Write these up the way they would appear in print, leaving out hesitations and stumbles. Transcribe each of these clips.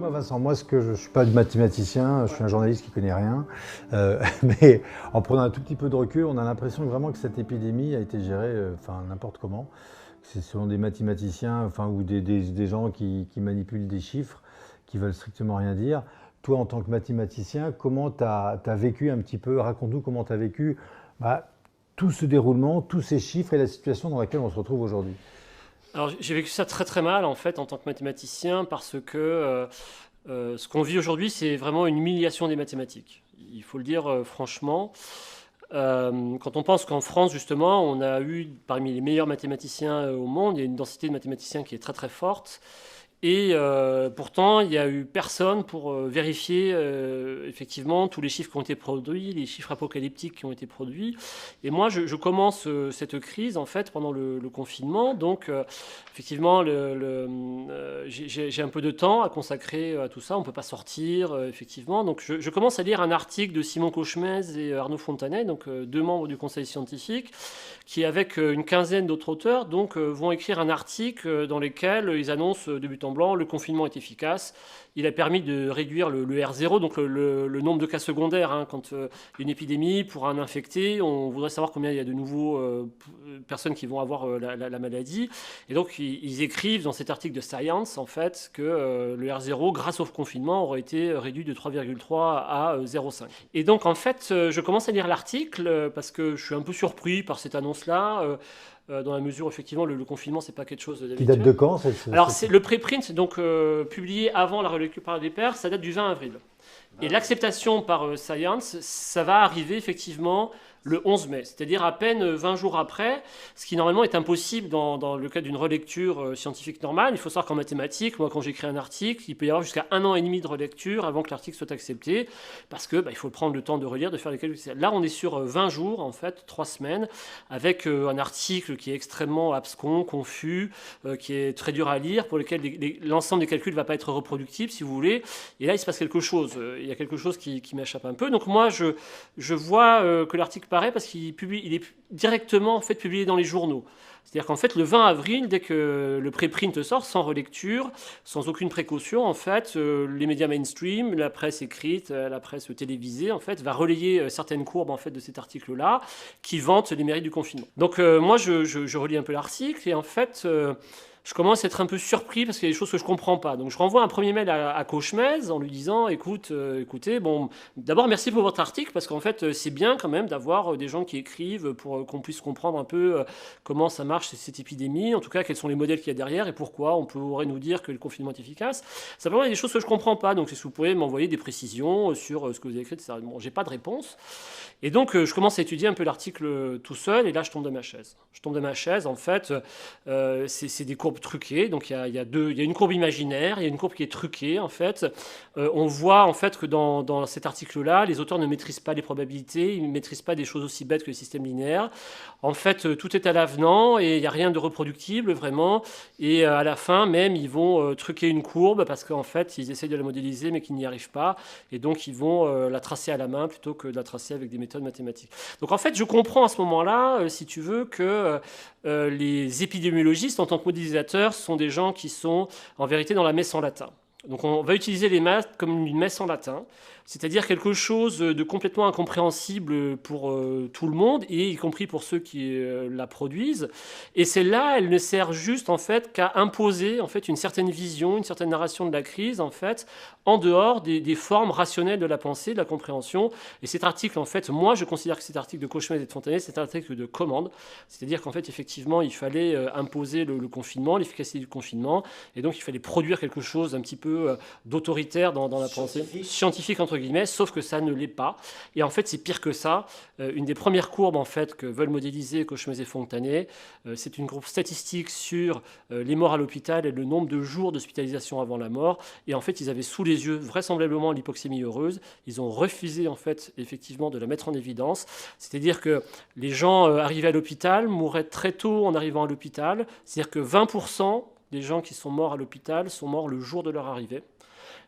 Dis-moi Vincent, moi je ne suis pas de mathématicien, je suis un journaliste qui ne connaît rien, mais en prenant un tout petit peu de recul, on a l'impression vraiment que cette épidémie a été gérée n'importe comment. C'est selon des mathématiciens ou des gens qui manipulent des chiffres, qui veulent strictement rien dire. Toi, en tant que mathématicien, comment tu as vécu un petit peu, raconte-nous comment tu as vécu tout ce déroulement, tous ces chiffres et la situation dans laquelle on se retrouve aujourd'hui. Alors j'ai vécu ça très très mal en fait en tant que mathématicien parce que ce qu'on vit aujourd'hui c'est vraiment une humiliation des mathématiques. Il faut le dire franchement. Quand on pense qu'en France justement on a eu parmi les meilleurs mathématiciens au monde, il y a une densité de mathématiciens qui est très très forte. Et pourtant, il n'y a eu personne pour vérifier effectivement tous les chiffres qui ont été produits, les chiffres apocalyptiques qui ont été produits. Et moi, je commence cette crise en fait pendant le confinement. Donc, effectivement, j'ai un peu de temps à consacrer à tout ça. On ne peut pas sortir, effectivement. Donc, je commence à lire un article de Simon Cauchemez et Arnaud Fontanet, donc deux membres du Conseil scientifique, qui, avec une quinzaine d'autres auteurs, donc, vont écrire un article dans lequel ils annoncent de but en blanc le confinement est efficace. Il a permis de réduire le R0, donc le nombre de cas secondaires. Hein, quand une épidémie, pour un infecté, on voudrait savoir combien il y a de nouveaux personnes qui vont avoir la maladie. Et donc, ils écrivent dans cet article de Science, en fait, que le R0, grâce au confinement, aurait été réduit de 3,3 à 0,5. Et donc, en fait, je commence à lire l'article parce que je suis un peu surpris par cette annonce-là. Dans la mesure où effectivement le confinement c'est pas quelque chose Qui date de d'habituel. quand Alors c'est le préprint donc publié avant la relecture par les pairs, ça date du 20 avril. Et l'acceptation par Science, ça va arriver effectivement le 11 mai, c'est-à-dire à peine 20 jours après, ce qui normalement est impossible dans le cas d'une relecture scientifique normale. Il faut savoir qu'en mathématiques, moi quand j'écris un article, il peut y avoir jusqu'à 1 an et demi de relecture avant que l'article soit accepté, parce que il faut prendre le temps de relire, de faire les calculs. Là on est sur 20 jours, en fait, 3 semaines, avec un article qui est extrêmement abscon, confus, qui est très dur à lire, pour lequel l'ensemble des calculs ne va pas être reproductible, si vous voulez. Et là il se passe quelque chose, il y a quelque chose qui m'échappe un peu. Donc moi je vois que l'article paraît parce il est directement en fait publié dans les journaux. C'est-à-dire qu'en fait, le 20 avril, dès que le préprint sort, sans relecture, sans aucune précaution, en fait, les médias mainstream, la presse écrite, la presse télévisée, en fait, va relayer certaines courbes en fait de cet article-là, qui vantent les mérites du confinement. Donc moi, je relis un peu l'article et en fait. Je commence à être un peu surpris parce qu'il y a des choses que je comprends pas. Donc je renvoie un premier mail à Cauchemez en lui disant écoutez, bon, d'abord merci pour votre article parce qu'en fait c'est bien quand même d'avoir des gens qui écrivent pour qu'on puisse comprendre un peu comment ça marche cette épidémie, en tout cas quels sont les modèles qu'il y a derrière et pourquoi on pourrait nous dire que le confinement est efficace. Simplement il y a des choses que je comprends pas. Donc si vous pouvez m'envoyer des précisions sur ce que vous avez écrit, etc. Bon, j'ai pas de réponse. Et donc je commence à étudier un peu l'article tout seul et là je tombe de ma chaise. Je tombe de ma chaise en fait. C'est des courbes truquées. Donc il y a une courbe imaginaire, il y a une courbe qui est truquée en fait. On voit en fait que dans cet article-là, les auteurs ne maîtrisent pas les probabilités, ils ne maîtrisent pas des choses aussi bêtes que les systèmes linéaires. En fait, tout est à l'avenant et il n'y a rien de reproductible vraiment. Et à la fin même, ils vont truquer une courbe parce qu'en fait, ils essayent de la modéliser mais qu'ils n'y arrivent pas. Et donc ils vont la tracer à la main plutôt que de la tracer avec des méthodes mathématiques. Donc en fait, je comprends à ce moment-là, si tu veux, que les épidémiologistes, en tant que modélisateurs, sont des gens qui sont en vérité dans la messe en latin. Donc on va utiliser les maths comme une messe en latin, c'est-à-dire quelque chose de complètement incompréhensible pour tout le monde, et y compris pour ceux qui la produisent. Et celle-là, elle ne sert juste en fait qu'à imposer en fait une certaine vision, une certaine narration de la crise en fait, en dehors des formes rationnelles de la pensée, de la compréhension. Et cet article, en fait, moi je considère que cet article de Cauchemez et de Fontanet, c'est un article de commande, c'est-à-dire qu'en fait effectivement il fallait imposer le confinement, l'efficacité du confinement, et donc il fallait produire quelque chose un petit peu d'autoritaire dans la pensée, scientifique entre guillemets, sauf que ça ne l'est pas. Et en fait, c'est pire que ça. Une des premières courbes en fait que veulent modéliser Cauchemez et Fontanet, c'est une courbe statistique sur les morts à l'hôpital et le nombre de jours d'hospitalisation avant la mort. Et en fait, ils avaient sous les yeux vraisemblablement l'hypoxémie heureuse. Ils ont refusé en fait effectivement de la mettre en évidence. C'est-à-dire que les gens arrivés à l'hôpital mouraient très tôt en arrivant à l'hôpital. C'est-à-dire que 20% des gens qui sont morts à l'hôpital sont morts le jour de leur arrivée.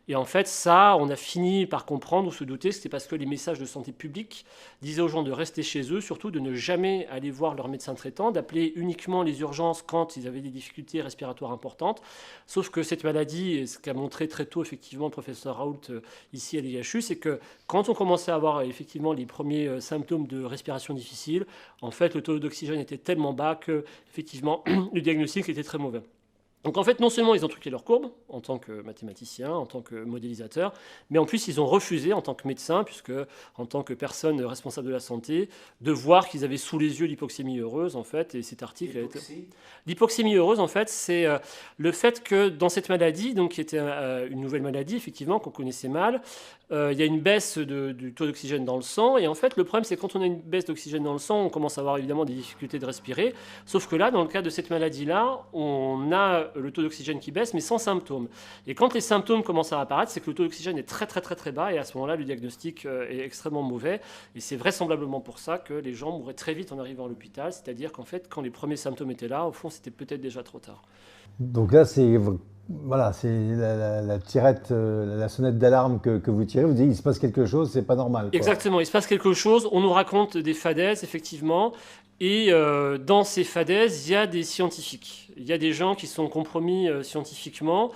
Et en fait, ça, on a fini par comprendre ou se douter que c'était parce que les messages de santé publique disaient aux gens de rester chez eux, surtout de ne jamais aller voir leur médecin traitant, d'appeler uniquement les urgences quand ils avaient des difficultés respiratoires importantes. Sauf que cette maladie, et ce qu'a montré très tôt effectivement le professeur Raoult ici à l'IHU, c'est que quand on commençait à avoir effectivement les premiers symptômes de respiration difficile, en fait, le taux d'oxygène était tellement bas que effectivement le diagnostic était très mauvais. Donc en fait, non seulement ils ont truqué leur courbe en tant que mathématiciens, en tant que modélisateurs, mais en plus ils ont refusé en tant que médecins, puisque en tant que personne responsable de la santé, de voir qu'ils avaient sous les yeux l'hypoxémie heureuse en fait. Et cet article, l'hypoxémie heureuse en fait, c'est le fait que dans cette maladie, donc qui était une nouvelle maladie effectivement qu'on connaissait mal, il y a une baisse du taux d'oxygène dans le sang. Et en fait, le problème c'est quand on a une baisse d'oxygène dans le sang, on commence à avoir évidemment des difficultés de respirer. Sauf que là, dans le cas de cette maladie-là, on a le taux d'oxygène qui baisse, mais sans symptômes. Et quand les symptômes commencent à apparaître, c'est que le taux d'oxygène est très très très très bas, et à ce moment-là, le diagnostic est extrêmement mauvais. Et c'est vraisemblablement pour ça que les gens mouraient très vite en arrivant à l'hôpital, c'est-à-dire qu'en fait, quand les premiers symptômes étaient là, au fond, c'était peut-être déjà trop tard. Donc là, c'est voilà, c'est la tirette, la sonnette d'alarme que vous tirez. Vous dites, il se passe quelque chose, c'est pas normal, quoi. Exactement, il se passe quelque chose. On nous raconte des fadaises, effectivement. Et dans ces fadaises, il y a des scientifiques. Il y a des gens qui sont compromis scientifiquement.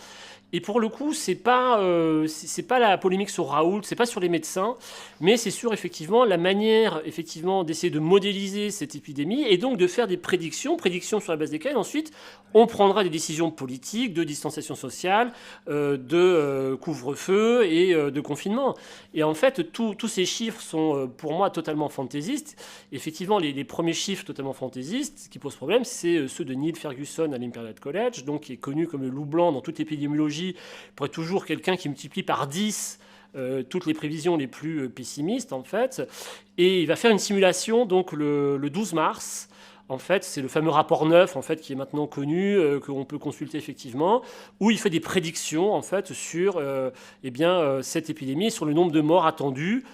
Et pour le coup, c'est pas la polémique sur Raoult, c'est pas sur les médecins, mais c'est sur effectivement la manière effectivement d'essayer de modéliser cette épidémie et donc de faire des prédictions sur la base desquelles ensuite on prendra des décisions politiques, de distanciation sociale, de couvre-feu et de confinement. Et en fait, tous ces chiffres sont pour moi totalement fantaisistes. Effectivement, les premiers chiffres totalement fantaisistes qui posent problème, c'est ceux de Neil Ferguson à l'Imperial College, donc qui est connu comme le loup blanc dans toute l'épidémiologie, pour être toujours quelqu'un qui multiplie par 10 toutes les prévisions les plus pessimistes, en fait. Et il va faire une simulation donc le 12 mars. En fait, c'est le fameux rapport 9 en fait, qui est maintenant connu, qu'on peut consulter effectivement, où il fait des prédictions en fait, sur cette épidémie, sur le nombre de morts attendus,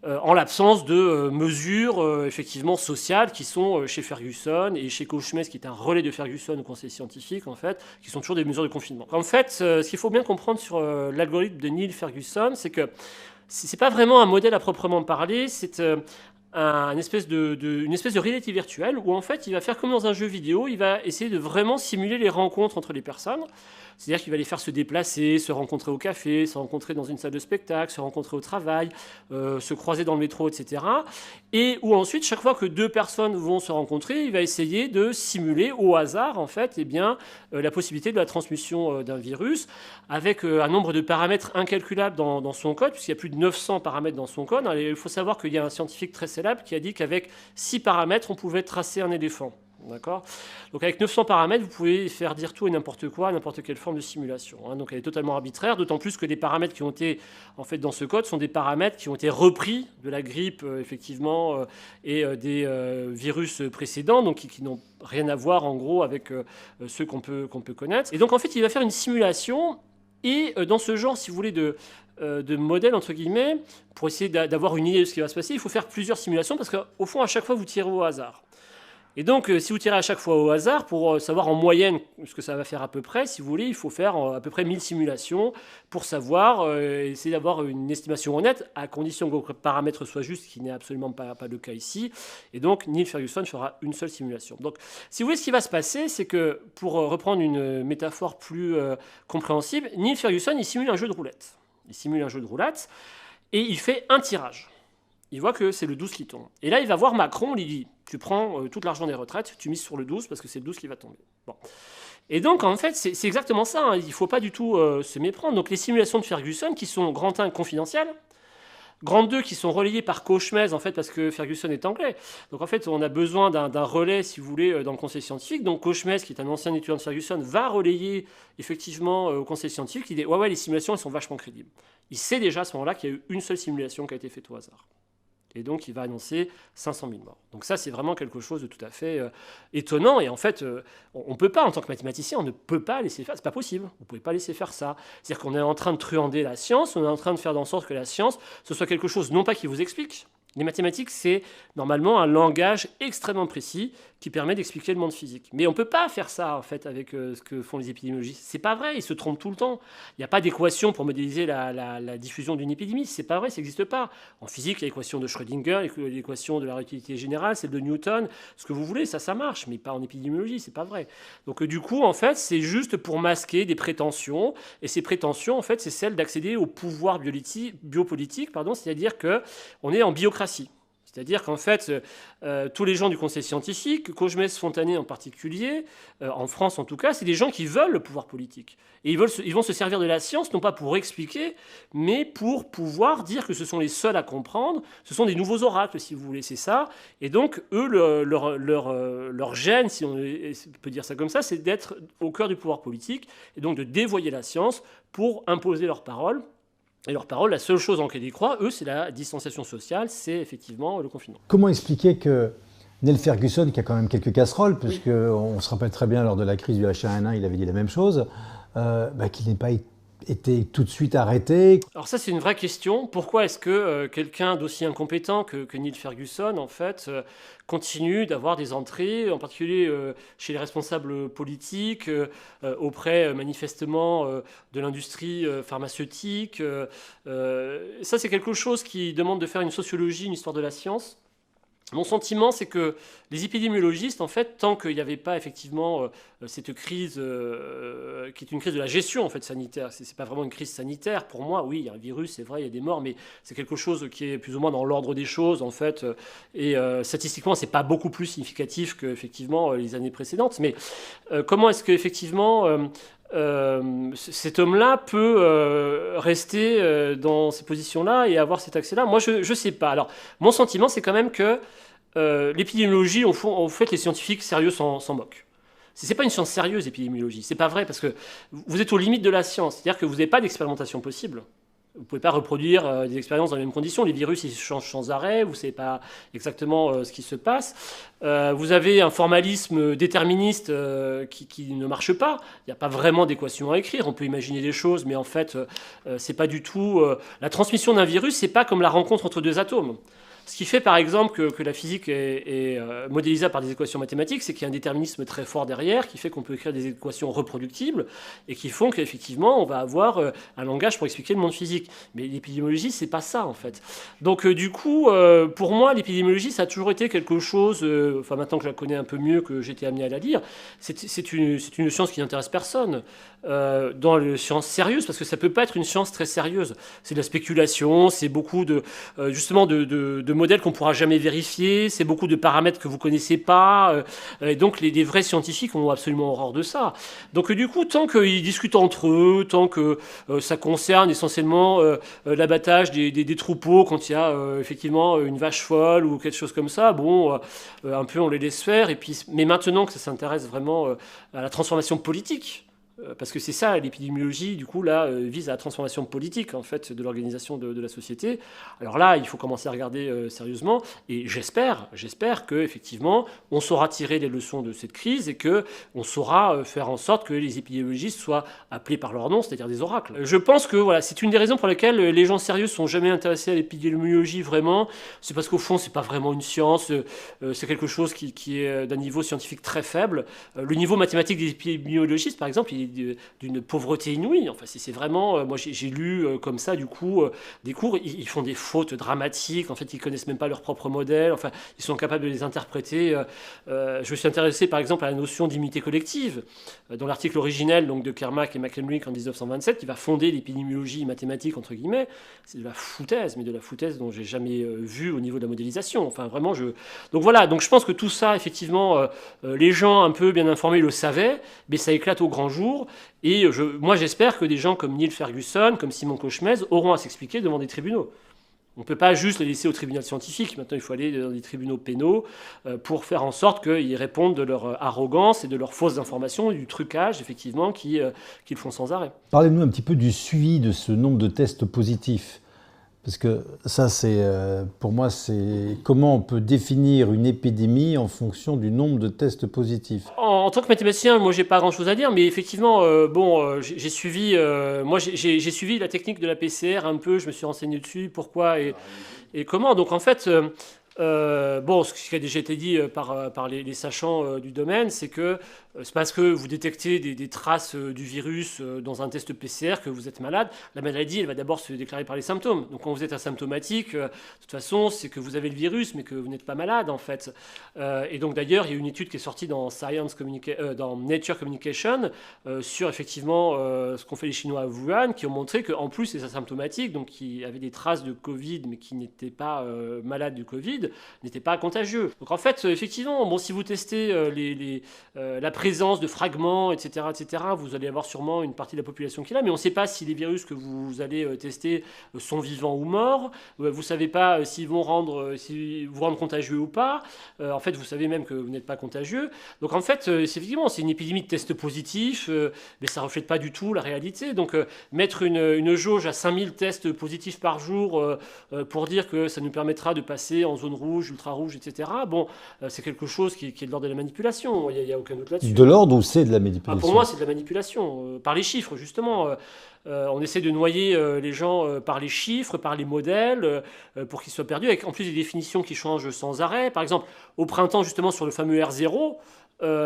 en l'absence de mesures effectivement sociales qui sont chez Ferguson et chez Kochmes, qui est un relais de Ferguson au conseil scientifique, en fait, qui sont toujours des mesures de confinement. En fait, ce qu'il faut bien comprendre sur l'algorithme de Neil Ferguson, c'est que c'est pas vraiment un modèle à proprement parler, c'est une espèce de réalité virtuelle où en fait il va faire comme dans un jeu vidéo, il va essayer de vraiment simuler les rencontres entre les personnes. C'est-à-dire qu'il va les faire se déplacer, se rencontrer au café, se rencontrer dans une salle de spectacle, se rencontrer au travail, se croiser dans le métro, etc. Et où ensuite, chaque fois que deux personnes vont se rencontrer, il va essayer de simuler au hasard, en fait, la possibilité de la transmission d'un virus, avec un nombre de paramètres incalculables dans son code, puisqu'il y a plus de 900 paramètres dans son code. Alors, il faut savoir qu'il y a un scientifique très célèbre qui a dit qu'avec 6 paramètres, on pouvait tracer un éléphant. D'accord ? Donc avec 900 paramètres, vous pouvez faire dire tout et n'importe quoi, n'importe quelle forme de simulation. Donc elle est totalement arbitraire, d'autant plus que les paramètres qui ont été en fait dans ce code sont des paramètres qui ont été repris de la grippe effectivement et des virus précédents, donc qui n'ont rien à voir en gros avec ceux qu'on peut connaître. Et donc en fait, il va faire une simulation et dans ce genre, si vous voulez, de modèle, entre guillemets, pour essayer d'avoir une idée de ce qui va se passer, il faut faire plusieurs simulations parce qu'au fond, à chaque fois, vous tirez au hasard. Et donc, si vous tirez à chaque fois au hasard, pour savoir en moyenne ce que ça va faire à peu près, si vous voulez, il faut faire à peu près 1000 simulations pour savoir, essayer d'avoir une estimation honnête, à condition que vos paramètres soient justes, ce qui n'est absolument pas le cas ici. Et donc, Neil Ferguson fera une seule simulation. Donc, si vous voulez, ce qui va se passer, c'est que, pour reprendre une métaphore plus compréhensible, Neil Ferguson, il simule un jeu de roulette. Il simule un jeu de roulette et il fait un tirage. Il voit que c'est le 12 qui tombe. Et là, il va voir Macron, il lui dit, tu prends tout l'argent des retraites, tu mises sur le 12 parce que c'est le 12 qui va tomber. Bon. Et donc, en fait, c'est exactement ça. Il ne faut pas du tout se méprendre. Donc, les simulations de Ferguson, qui sont grand 1 confidentielles, grand 2 qui sont relayées par Kochmes, en fait, parce que Ferguson est anglais. Donc, en fait, on a besoin d'un relais, si vous voulez, dans le conseil scientifique. Donc, Kochmes, qui est un ancien étudiant de Ferguson, va relayer, effectivement, au conseil scientifique. Il dit, ouais, les simulations, elles sont vachement crédibles. Il sait déjà à ce moment-là qu'il y a eu une seule simulation qui a été faite au hasard. Et donc, il va annoncer 500 000 morts. Donc ça, c'est vraiment quelque chose de tout à fait étonnant. Et en fait, on ne peut pas, en tant que mathématicien, on ne peut pas laisser faire. C'est pas possible. Vous ne pouvez pas laisser faire ça. C'est-à-dire qu'on est en train de truander la science. On est en train de faire en sorte que la science, ce soit quelque chose, non pas qui vous explique. Les mathématiques, c'est normalement un langage extrêmement précis qui permet d'expliquer le monde physique. Mais on ne peut pas faire ça, en fait, avec ce que font les épidémiologistes. C'est pas vrai, ils se trompent tout le temps. Il n'y a pas d'équation pour modéliser la diffusion d'une épidémie. C'est pas vrai, ça n'existe pas. En physique, il y a l'équation de Schrödinger, l'équation de la relativité générale, celle de Newton, ce que vous voulez, ça marche, mais pas en épidémiologie, c'est pas vrai. Donc du coup, en fait, c'est juste pour masquer des prétentions, et ces prétentions, en fait, c'est celle d'accéder au pouvoir biopolitique, c'est-à-dire qu'on est en biocratie. C'est-à-dire qu'en fait, tous les gens du conseil scientifique, Caugemès, Fontanet en particulier, en France en tout cas, c'est des gens qui veulent le pouvoir politique. Et ils vont se servir de la science, non pas pour expliquer, mais pour pouvoir dire que ce sont les seuls à comprendre. Ce sont des nouveaux oracles, si vous voulez, c'est ça. Et donc, eux, leur gêne, si on peut dire ça comme ça, c'est d'être au cœur du pouvoir politique, et donc de dévoyer la science pour imposer leurs paroles. Et leur parole, la seule chose en laquelle ils croient, eux, c'est la distanciation sociale, c'est effectivement le confinement. Comment expliquer que Neil Ferguson, qui a quand même quelques casseroles, puisqu'on se rappelle très bien lors de la crise du H1N1, il avait dit la même chose, qu'il n'ait pas été tout de suite arrêté. Alors ça, c'est une vraie question. Pourquoi est-ce que quelqu'un d'aussi incompétent que Neil Ferguson, en fait, continue d'avoir des entrées, en particulier chez les responsables politiques, auprès manifestement de l'industrie pharmaceutique. Ça, c'est quelque chose qui demande de faire une sociologie, une histoire de la science. Mon sentiment, c'est que les épidémiologistes, en fait, tant qu'il n'y avait pas effectivement cette crise, qui est une crise de la gestion en fait, sanitaire, c'est pas vraiment une crise sanitaire pour moi. Oui, il y a un virus, c'est vrai, il y a des morts, mais c'est quelque chose qui est plus ou moins dans l'ordre des choses, en fait. Et statistiquement, c'est pas beaucoup plus significatif que effectivement les années précédentes. Mais comment est-ce que effectivement cet homme-là peut rester dans ces positions-là et avoir cet accès-là? Moi, je ne sais pas. Alors, mon sentiment, c'est quand même que l'épidémiologie, en fait, les scientifiques sérieux s'en moquent. Ce n'est pas une science sérieuse, l'épidémiologie. C'est pas vrai, parce que vous êtes aux limites de la science. C'est-à-dire que vous n'avez pas d'expérimentation possible. Vous ne pouvez pas reproduire des expériences dans les mêmes conditions. Les virus, ils changent sans arrêt. Vous ne savez pas exactement ce qui se passe. Vous avez un formalisme déterministe qui ne marche pas. Il n'y a pas vraiment d'équation à écrire. On peut imaginer des choses, mais en fait, c'est pas du tout... la transmission d'un virus, c'est pas comme la rencontre entre deux atomes. Ce qui fait par exemple que la physique est modélisable par des équations mathématiques, c'est qu'il y a un déterminisme très fort derrière, qui fait qu'on peut écrire des équations reproductibles et qui font qu'effectivement on va avoir un langage pour expliquer le monde physique. Mais l'épidémiologie, c'est pas ça en fait. Donc du coup, pour moi, l'épidémiologie, ça a toujours été quelque chose, enfin maintenant que je la connais un peu mieux, que j'étais amené à la lire, c'est une science qui n'intéresse personne dans les sciences sérieuses, parce que ça peut pas être une science très sérieuse. C'est de la spéculation, c'est beaucoup de justement de modèles qu'on ne pourra jamais vérifier, c'est beaucoup de paramètres que vous ne connaissez pas, et donc les vrais scientifiques ont absolument horreur de ça. Donc du coup, tant qu'ils discutent entre eux, tant que ça concerne essentiellement l'abattage des troupeaux quand il y a effectivement une vache folle ou quelque chose comme ça, bon, un peu on les laisse faire, et puis, mais maintenant que ça s'intéresse vraiment à la transformation politique, parce que c'est ça, l'épidémiologie, du coup, là, vise à la transformation politique, en fait, de l'organisation de la société. Alors là, il faut commencer à regarder sérieusement, et j'espère qu'effectivement, on saura tirer les leçons de cette crise et qu'on saura faire en sorte que les épidémiologistes soient appelés par leur nom, c'est-à-dire des oracles. Je pense que voilà, c'est une des raisons pour lesquelles les gens sérieux ne sont jamais intéressés à l'épidémiologie, vraiment. C'est parce qu'au fond, c'est pas vraiment une science, c'est quelque chose qui est d'un niveau scientifique très faible. Le niveau mathématique des épidémiologistes, par exemple, il est d'une pauvreté inouïe. Enfin, c'est vraiment... moi, j'ai lu comme ça, du coup, des cours, ils font des fautes dramatiques. En fait, ils connaissent même pas leur propre modèle. Enfin, ils sont capables de les interpréter. Je me suis intéressé, par exemple, à la notion d'immunité collective, dans l'article originel donc, de Kermack et McClenrick en 1927, qui va fonder l'épidémiologie mathématique, entre guillemets. C'est de la foutaise, mais de la foutaise dont j'ai jamais vu au niveau de la modélisation. Enfin, vraiment, Donc voilà, donc je pense que tout ça, effectivement, les gens un peu bien informés le savaient, mais ça éclate au grand jour. Et moi, j'espère que des gens comme Neil Ferguson, comme Simon Cauchemez, auront à s'expliquer devant des tribunaux. On ne peut pas juste les laisser au tribunal scientifique. Maintenant, il faut aller dans des tribunaux pénaux pour faire en sorte qu'ils répondent de leur arrogance et de leurs fausses informations et du trucage, effectivement, qu'ils font sans arrêt. Parlez-nous un petit peu du suivi de ce nombre de tests positifs. Parce que ça, pour moi, c'est comment on peut définir une épidémie en fonction du nombre de tests positifs. En tant que mathématicien, moi, j'ai pas grand-chose à dire, mais effectivement, j'ai suivi la technique de la PCR un peu. Je me suis renseigné dessus, pourquoi et comment. Donc en fait, Bon, ce qui a déjà été dit par les sachants du domaine, c'est que c'est parce que vous détectez des traces du virus dans un test PCR que vous êtes malade. La maladie, elle va d'abord se déclarer par les symptômes. Donc quand vous êtes asymptomatique, de toute façon, c'est que vous avez le virus, mais que vous n'êtes pas malade en fait. Et donc d'ailleurs, il y a une étude qui est sortie dans dans Nature Communication sur effectivement ce qu'ont fait les Chinois à Wuhan, qui ont montré qu'en plus les asymptomatiques, donc qui avaient des traces de Covid, mais qui n'étaient pas malades du Covid, n'étaient pas contagieux. Donc en fait, effectivement, bon, si vous testez la présence de fragments, etc., vous allez avoir sûrement une partie de la population qui est là, mais on ne sait pas si les virus que vous allez tester sont vivants ou morts. Vous ne savez pas s'ils vous rendent contagieux ou pas. En fait, vous savez même que vous n'êtes pas contagieux. Donc en fait, effectivement, c'est une épidémie de tests positifs, mais ça ne reflète pas du tout la réalité. Donc mettre une jauge à 5000 tests positifs par jour pour dire que ça nous permettra de passer en zone rouge, ultra rouge, etc. Bon, c'est quelque chose qui est de l'ordre de la manipulation. Il n'y a aucun doute là-dessus. De l'ordre ou c'est de la manipulation? Pour moi, c'est de la manipulation. Par les chiffres, justement. On essaie de noyer les gens par les chiffres, par les modèles, pour qu'ils soient perdus, avec en plus des définitions qui changent sans arrêt. Par exemple, au printemps, justement, sur le fameux R0,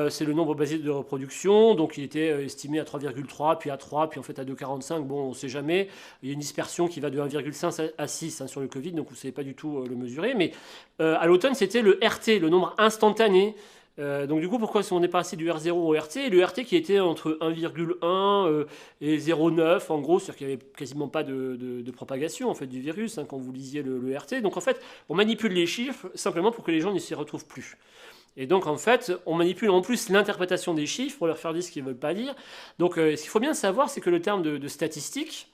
c'est le nombre basique de reproduction, donc il était estimé à 3,3, puis à 3, puis en fait à 2,45. Bon, on ne sait jamais. Il y a une dispersion qui va de 1,5 à 6 sur le Covid, donc vous ne savez pas du tout le mesurer. Mais à l'automne, c'était le RT, le nombre instantané. Donc du coup, pourquoi on est passé du R0 au RT? Le RT qui était entre 1,1 et 0,9 en gros, c'est-à-dire qu'il n'y avait quasiment pas de propagation en fait, du virus quand vous lisiez le RT. Donc en fait, on manipule les chiffres simplement pour que les gens ne s'y retrouvent plus. Et donc en fait, on manipule en plus l'interprétation des chiffres pour leur faire dire ce qu'ils ne veulent pas dire. Donc ce qu'il faut bien savoir, c'est que le terme de statistique,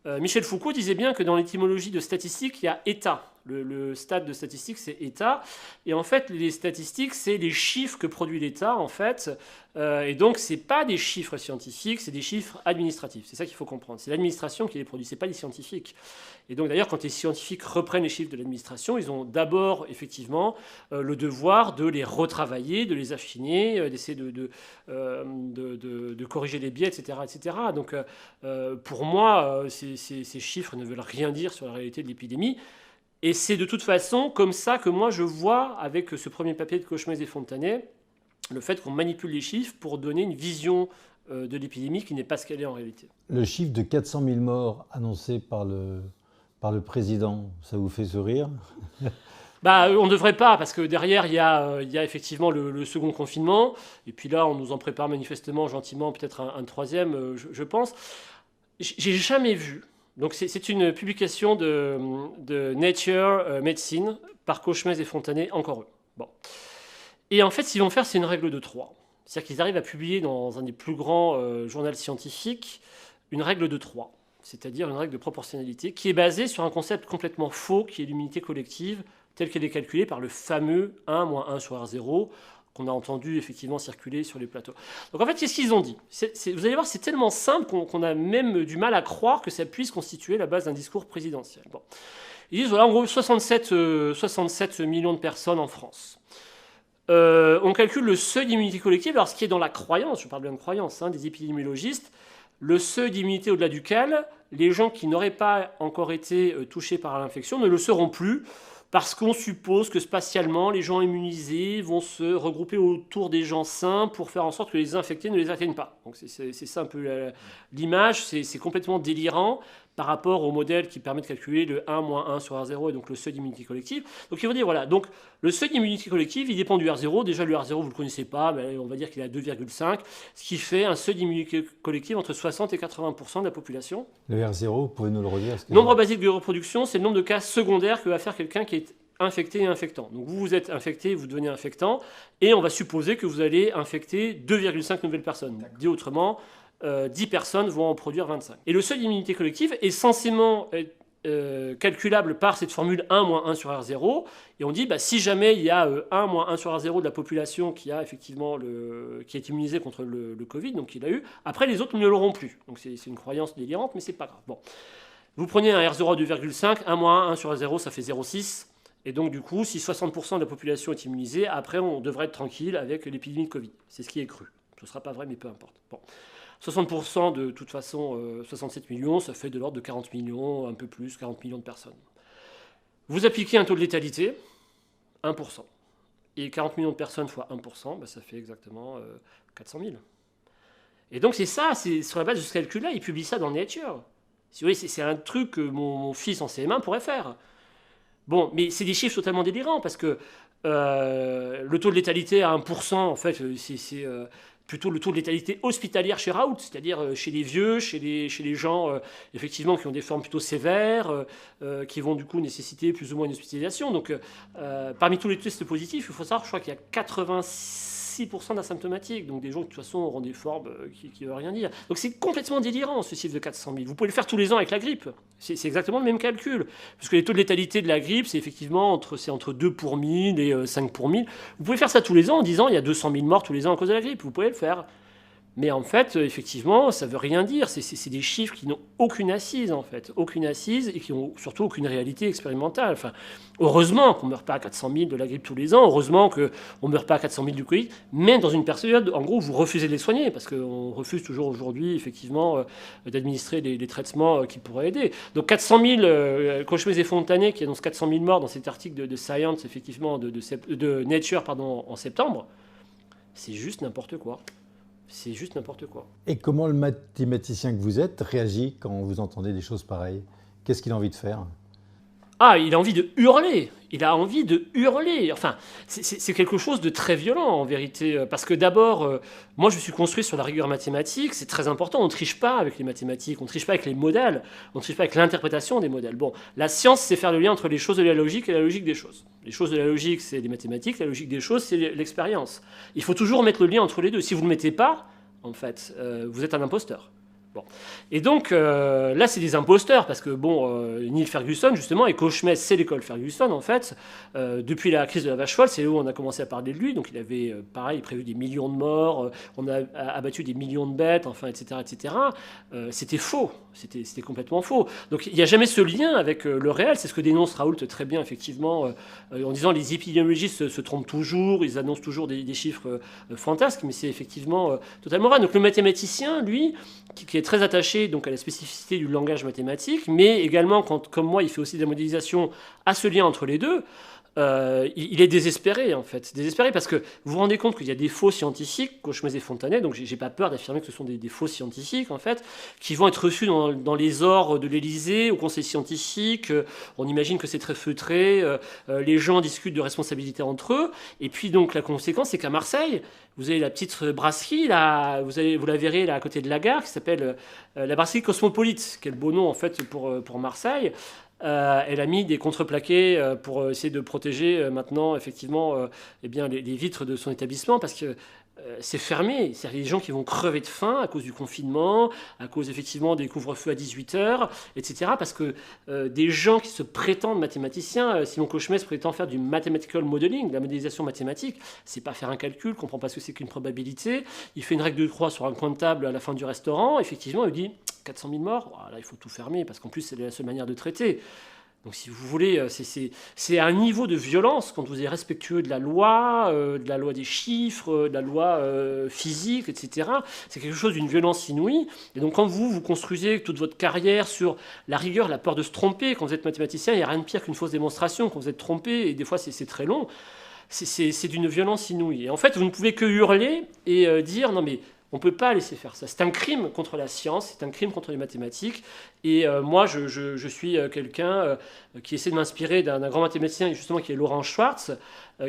Michel Foucault disait bien que dans l'étymologie de statistique, il y a état. Le stade de statistique, c'est état. Et en fait, les statistiques, c'est les chiffres que produit l'État, en fait. Et donc, ce n'est pas des chiffres scientifiques, c'est des chiffres administratifs. C'est ça qu'il faut comprendre. C'est l'administration qui les produit, ce n'est pas les scientifiques. Et donc, d'ailleurs, quand les scientifiques reprennent les chiffres de l'administration, ils ont d'abord, effectivement, le devoir de les retravailler, de les affiner, d'essayer de corriger les biais, etc. etc. Donc, pour moi, ces chiffres ne veulent rien dire sur la réalité de l'épidémie. Et c'est de toute façon comme ça que moi je vois, avec ce premier papier de Cauchemez et Fontanet, le fait qu'on manipule les chiffres pour donner une vision de l'épidémie qui n'est pas ce qu'elle est en réalité. Le chiffre de 400 000 morts annoncé par le président, ça vous fait sourire? On ne devrait pas, parce que derrière, il y a effectivement le second confinement. Et puis là, on nous en prépare manifestement, gentiment, peut-être un troisième, je pense. J'ai jamais vu. Donc c'est une publication de Nature Medicine par Cauchemez et Fontanet, encore eux. Bon. Et en fait, ce qu'ils vont faire, c'est une règle de 3. C'est-à-dire qu'ils arrivent à publier dans un des plus grands journaux scientifiques une règle de 3, c'est-à-dire une règle de proportionnalité qui est basée sur un concept complètement faux, qui est l'immunité collective, telle qu'elle est calculée par le fameux 1 moins 1 sur R0, qu'on a entendu effectivement circuler sur les plateaux. Donc en fait, qu'est-ce qu'ils ont dit? Vous allez voir, c'est tellement simple qu'on a même du mal à croire que ça puisse constituer la base d'un discours présidentiel. Bon. Ils disent, voilà, en gros, 67 millions de personnes en France. On calcule le seuil d'immunité collective. Alors ce qui est dans la croyance, je parle bien de croyance, des épidémiologistes, le seuil d'immunité au-delà duquel les gens qui n'auraient pas encore été touchés par l'infection ne le seront plus, parce qu'on suppose que spatialement, les gens immunisés vont se regrouper autour des gens sains pour faire en sorte que les infectés ne les atteignent pas. Donc c'est ça un peu l'image, c'est complètement délirant par rapport au modèle qui permet de calculer le 1 moins 1 sur R0 et donc le seuil d'immunité collective. Donc il faut dire, voilà, donc le seuil d'immunité collective, il dépend du R0. Déjà le R0, vous ne le connaissez pas, mais on va dire qu'il est à 2,5, ce qui fait un seuil d'immunité collective entre 60 et 80% de la population. Le R0, vous pouvez nous le redire? Nombre basique de reproduction, c'est le nombre de cas secondaires que va faire quelqu'un qui est infecté et infectant. Donc vous êtes infecté, vous devenez infectant, et on va supposer que vous allez infecter 2,5 nouvelles personnes. Dit autrement, 10 personnes vont en produire 25. Et le seuil d'immunité collective est censément calculable par cette formule 1 moins 1 sur R0, et on dit, si jamais il y a 1 moins 1 sur R0 de la population qui a effectivement qui est immunisée contre le Covid, donc il a eu, après les autres ne l'auront plus. Donc c'est une croyance délirante, mais c'est pas grave. Bon. Vous prenez un R0 à 2,5, 1 moins 1 sur R0, ça fait 0,6. Et donc, du coup, si 60% de la population est immunisée, après, on devrait être tranquille avec l'épidémie de Covid. C'est ce qui est cru. Ce ne sera pas vrai, mais peu importe. Bon. 60% de toute façon, 67 millions, ça fait de l'ordre de 40 millions, un peu plus, 40 millions de personnes. Vous appliquez un taux de létalité, 1%. Et 40 millions de personnes fois 1%, bah, ça fait exactement 400 000. Et donc c'est ça, c'est sur la base de ce calcul-là, il publie ça dans Nature. Si vous voyez, c'est un truc que mon fils en CM1 pourrait faire. Bon, mais c'est des chiffres totalement délirants, parce que le taux de létalité à 1%, en fait, c'est plutôt le taux de létalité hospitalière chez Raoult, c'est-à-dire chez les vieux, chez les gens effectivement qui ont des formes plutôt sévères, qui vont du coup nécessiter plus ou moins une hospitalisation. Donc parmi tous les tests positifs, il faut savoir, je crois qu'il y a 86% d'asymptomatiques, donc des gens qui de toute façon auront des formes qui ne veulent rien dire. Donc c'est complètement délirant ce chiffre de 400 000. Vous pouvez le faire tous les ans avec la grippe. C'est exactement le même calcul. Puisque les taux de létalité de la grippe, c'est effectivement entre 2 pour 1000 et 5 pour 1000. Vous pouvez faire ça tous les ans en disant il y a 200 000 morts tous les ans à cause de la grippe. Vous pouvez le faire. Mais en fait, effectivement, ça ne veut rien dire. C'est des chiffres qui n'ont aucune assise, en fait. Aucune assise et qui n'ont surtout aucune réalité expérimentale. Enfin, heureusement qu'on ne meurt pas à 400 000 de la grippe tous les ans. Heureusement qu'on ne meurt pas à 400 000 du Covid. Mais dans une période, en gros, où vous refusez de les soigner. Parce qu'on refuse toujours aujourd'hui, effectivement, d'administrer des traitements qui pourraient aider. Donc 400 000, Cauchemés et Fontanet, qui annonce 400 000 morts dans cet article de Science, effectivement, de Nature, pardon, en septembre, c'est juste n'importe quoi. C'est juste n'importe quoi. Et comment le mathématicien que vous êtes réagit quand vous entendez des choses pareilles? Qu'est-ce qu'il a envie de faire? Ah, il a envie de hurler. Il a envie de hurler. Enfin, c'est quelque chose de très violent en vérité. Parce que d'abord, moi je suis construit sur la rigueur mathématique. C'est très important. On ne triche pas avec les mathématiques. On ne triche pas avec les modèles. On ne triche pas avec l'interprétation des modèles. Bon, la science, c'est faire le lien entre les choses de la logique et la logique des choses. Les choses de la logique, c'est les mathématiques. La logique des choses, c'est l'expérience. Il faut toujours mettre le lien entre les deux. Si vous ne le mettez pas, en fait, vous êtes un imposteur. Bon. Et donc là, c'est des imposteurs, parce que Neil Ferguson, justement, et Cauchemés, c'est l'école Ferguson, en fait. Depuis la crise de la vache folle, c'est où on a commencé à parler de lui. Donc il avait, pareil, prévu des millions de morts, on a abattu des millions de bêtes, enfin, etc. etc. C'était faux, c'était complètement faux. Donc il n'y a jamais ce lien avec le réel, c'est ce que dénonce Raoult très bien, effectivement, en disant les épidémiologistes se trompent toujours, ils annoncent toujours des chiffres fantasques, mais c'est effectivement totalement vrai. Donc le mathématicien, lui, qui est très attaché donc à la spécificité du langage mathématique, mais également, comme moi, il fait aussi de la modélisation à ce lien entre les deux. Il est désespéré, en fait. Désespéré parce que vous vous rendez compte qu'il y a des faux scientifiques, Cauchemés et Fontanet, donc j'ai pas peur d'affirmer que ce sont des faux scientifiques, en fait, qui vont être reçus dans les ors de l'Élysée, au conseil scientifique. On imagine que c'est très feutré. Les gens discutent de responsabilité entre eux. Et puis, donc, la conséquence, c'est qu'à Marseille, vous avez la petite brasserie, là, vous la verrez là, à côté de la gare, qui s'appelle la brasserie Cosmopolite, qui est le beau nom, en fait, pour Marseille. Elle a mis des contreplaqués pour essayer de protéger maintenant effectivement eh bien, les vitres de son établissement parce que c'est fermé. C'est les gens qui vont crever de faim à cause du confinement, à cause effectivement des couvre-feux à 18h, etc. Parce que des gens qui se prétendent mathématiciens, Simon Cauchemés prétend faire du mathematical modeling, de la modélisation mathématique, c'est pas faire un calcul, comprend pas ce que c'est qu'une probabilité. Il fait une règle de 3 sur un coin de table à la fin du restaurant, effectivement, il dit 400 000 morts, là il faut tout fermer parce qu'en plus c'est la seule manière de traiter. Donc si vous voulez, c'est un niveau de violence quand vous êtes respectueux de la loi des chiffres, de la loi physique, etc. C'est quelque chose d'une violence inouïe. Et donc quand vous construisez toute votre carrière sur la rigueur, la peur de se tromper, quand vous êtes mathématicien, il n'y a rien de pire qu'une fausse démonstration, quand vous êtes trompé, et des fois c'est très long, c'est d'une violence inouïe. Et en fait, vous ne pouvez que hurler et dire non mais on ne peut pas laisser faire ça. C'est un crime contre la science, c'est un crime contre les mathématiques. Et moi, je suis quelqu'un qui essaie de m'inspirer d'un grand mathématicien, justement, qui est Laurent Schwartz,